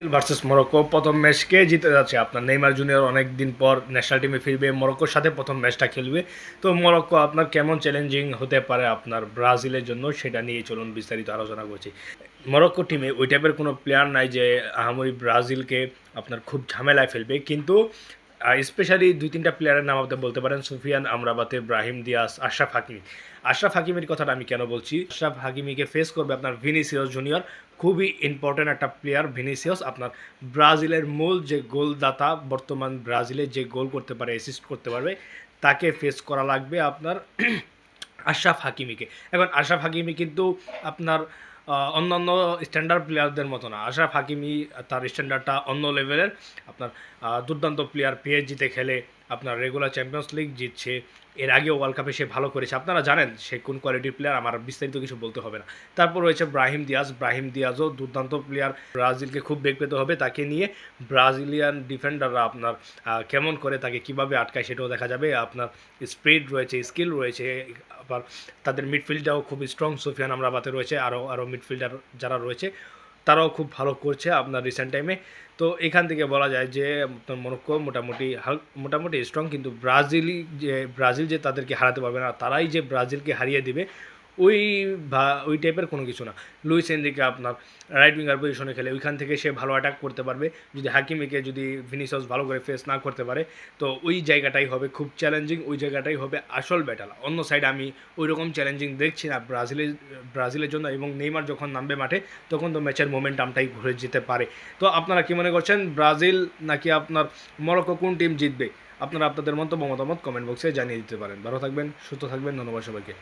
Versus Morocco প্রথম ম্যাচকে জিতে যাচ্ছে আপনার নেইমার জুনিয়র অনেক দিন পর ন্যাশনাল টিমে ফিরবে, মরক্কোর সাথে প্রথম ম্যাচটা খেলবে। তো মরক্কো আপনার কেমন চ্যালেঞ্জিং হতে পারে আপনার ব্রাজিলের জন্য, সেটা নিয়ে চলুন বিস্তারিত আলোচনা করছি। মরক্কো টিমে ওই টাইপের কোনো প্লেয়ার নাই যে আহামরি ব্রাজিলকে আপনার খুব ঝামেলায় ফেলবে, কিন্তু স্পেশালি দুই তিনটা প্লেয়ারের নাম আপনি বলতে পারেন, সুফিয়ান আমরাবাতে, Brahim Diaz, Achraf Hakimi. Achraf হাকিমির কথাটা আমি কেন বলছি, আশরাফ হাকিমিকে ফেস করবে আপনার ভিনিসিয়াস জুনিয়র, খুবই ইম্পর্ট্যান্ট একটা প্লেয়ার ভিনিসিয়াস। আপনার ব্রাজিলের মূল যে গোলদাতা, বর্তমান ব্রাজিলে যে গোল করতে পারে, অ্যাসিস্ট করতে পারবে, তাকে ফেস করা লাগবে আপনার আশরাফ হাকিমিকে। এখন আশরাফ হাকিমি কিন্তু আপনার অন্যান্য স্ট্যান্ডার্ড প্লেয়ারদের মতো না। আশরাফ হাকিমি তার স্ট্যান্ডার্ডটা অন্য লেভেলের। আপনার দুর্দান্ত প্লেয়ার, পিএসজিতে খেলে, আপনার রেগুলার চ্যাম্পিয়ন্স লিগ জিতছে, এর আগেও ওয়ার্ল্ড কাপে সে ভালো করেছে, আপনারা জানেন সে কোন কোয়ালিটির প্লেয়ার, আমার বিস্তারিত কিছু বলতে হবে না। তারপর রয়েছে ব্রাহিম দিয়াজ, ব্রাহিম দিয়াজও দুর্দান্ত প্লেয়ার, ব্রাজিলকে খুব বেগ পেতে হবে তাকে নিয়ে। ব্রাজিলিয়ান ডিফেন্ডাররা আপনার কেমন করে তাকে কিভাবে আটকায় সেটাও দেখা যাবে। আপনার স্পিড রয়েছে, স্কিল রয়েছে, আবার তাদের মিডফিল্ডটাও খুব স্ট্রং, সুফিয়ান আমরাবাতে রয়েছে, আরও মিডফিল্ডার যারা রয়েছে তারাও খুব ভালো করছে আপনার রিসেন্ট টাইমে। তো এখান থেকে বলা যায় যে আপনার মরক্কো মোটামুটি স্ট্রং, কিন্তু ব্রাজিল যে তাদেরকে হারাতে পারবে না, তারাই যে ব্রাজিলকে হারিয়ে দিবে ওই ওই টাইপের কোনো কিছু না। লুইস এনরিকে আপনার রাইট উইঙ্গার পজিশনে খেলে, ওইখান থেকে সে ভালো অ্যাটাক করতে পারবে। যদি হাকিমিকে যদি ভিনিসিয়াস ভালো করে ফেস না করতে পারে, তো ওই জায়গাটাই হবে খুব চ্যালেঞ্জিং, ওই জায়গাটাই হবে আসল ব্যাটাল। অন্য সাইডে আমি ওই রকম চ্যালেঞ্জিং দেখছি না ব্রাজিলের জন্য। এবং নেইমার যখন নামবে মাঠে, তখন তো ম্যাচের মোমেন্টামটাই ঘুরে যেতে পারে। তো আপনারা কি মনে করছেন, ব্রাজিল নাকি আপনার মরক্কো, কোন টিম জিতবে? আপনারা আপনাদের মতামত কমেন্ট বক্সে জানিয়ে দিতে পারেন। ভালো থাকবেন, সুস্থ থাকবেন, ধন্যবাদ সবাইকে।